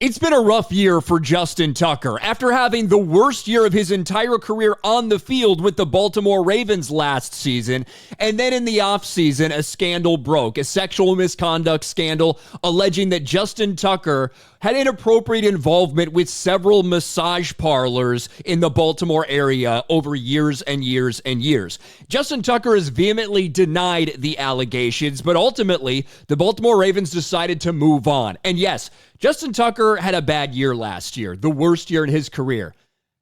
It's been a rough year for Justin Tucker. After having the worst year of his entire career on the field with the Baltimore Ravens last season, and then in the offseason, a scandal broke, a sexual misconduct scandal alleging that Justin Tucker had inappropriate involvement with several massage parlors in the Baltimore area over years and years and years. Justin Tucker has vehemently denied the allegations, but ultimately, the Baltimore Ravens decided to move on. And yes, Justin Tucker had a bad year last year, the worst year in his career.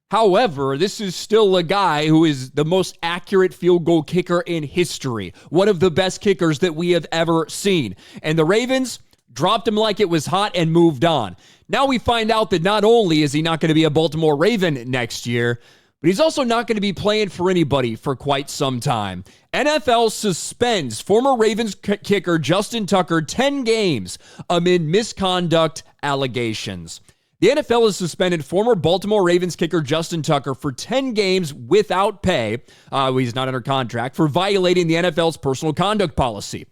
However, this is still a guy who is the most accurate field goal kicker in history, one of the best kickers that we have ever seen. And the Ravens dropped him like it was hot and moved on. Now we find out that not only is he not going to be a Baltimore Raven next year, but he's also not going to be playing for anybody for quite some time. NFL suspends former Ravens kicker Justin Tucker 10 games amid misconduct allegations. The NFL has suspended former Baltimore Ravens kicker Justin Tucker for 10 games without pay. He's not under contract for violating the NFL's personal conduct policy.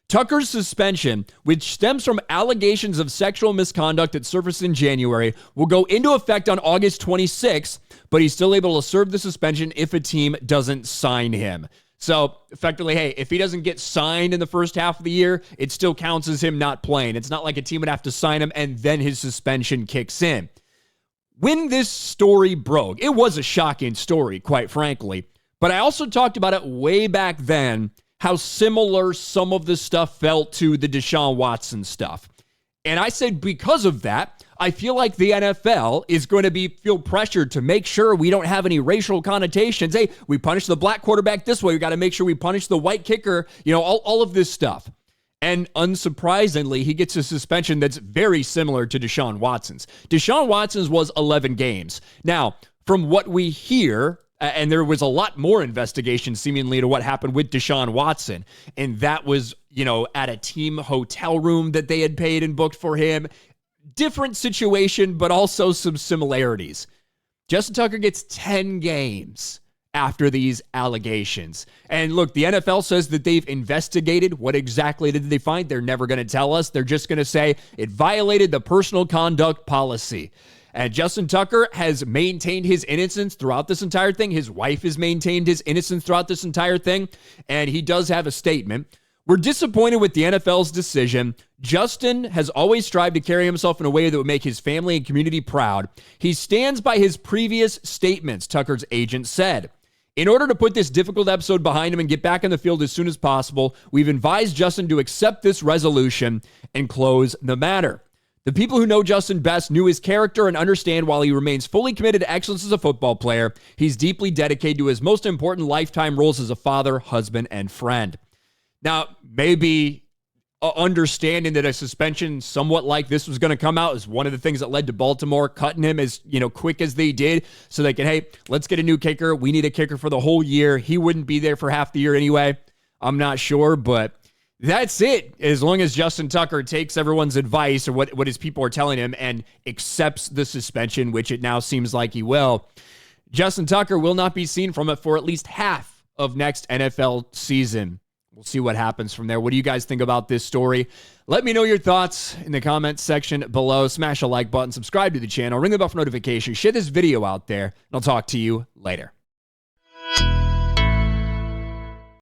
Tucker's suspension, which stems from allegations of sexual misconduct that surfaced in January, will go into effect on August 26th, but he's still able to serve the suspension if a team doesn't sign him. So, effectively, hey, if he doesn't get signed in the first half of the year, it still counts as him not playing. It's not like a team would have to sign him and then his suspension kicks in. When this story broke, it was a shocking story, quite frankly, but I also talked about it way back then, how similar some of the stuff felt to the Deshaun Watson stuff. And I said because of that, I feel like the NFL is going to feel pressured to make sure we don't have any racial connotations. Hey, we punish the black quarterback this way. We got to make sure we punish the white kicker, all of this stuff. And unsurprisingly, he gets a suspension that's very similar to Deshaun Watson's. Deshaun Watson's was 11 games. Now, from what we hear, and there was a lot more investigation seemingly to what happened with Deshaun Watson. And that was, at a team hotel room that they had paid and booked for him. Different situation, but also some similarities. Justin Tucker gets 10 games after these allegations. And look, the NFL says that they've investigated. What exactly did they find? They're never going to tell us. They're just going to say it violated the personal conduct policy. And Justin Tucker has maintained his innocence throughout this entire thing. His wife has maintained his innocence throughout this entire thing. And he does have a statement. We're disappointed with the NFL's decision. Justin has always strived to carry himself in a way that would make his family and community proud. He stands by his previous statements, Tucker's agent said. In order to put this difficult episode behind him and get back on the field as soon as possible, we've advised Justin to accept this resolution and close the matter. The people who know Justin best knew his character and understand while he remains fully committed to excellence as a football player, he's deeply dedicated to his most important lifetime roles as a father, husband, and friend. Now, maybe understanding that a suspension somewhat like this was going to come out is one of the things that led to Baltimore cutting him as quick as they did so they can, hey, let's get a new kicker. We need a kicker for the whole year. He wouldn't be there for half the year anyway. I'm not sure, but that's it. As long as Justin Tucker takes everyone's advice or what his people are telling him and accepts the suspension, which it now seems like he will, Justin Tucker will not be seen from it for at least half of next NFL season. We'll see what happens from there. What do you guys think about this story? Let me know your thoughts in the comments section below. Smash a like button, subscribe to the channel, ring the bell for notifications, share this video out there, and I'll talk to you later.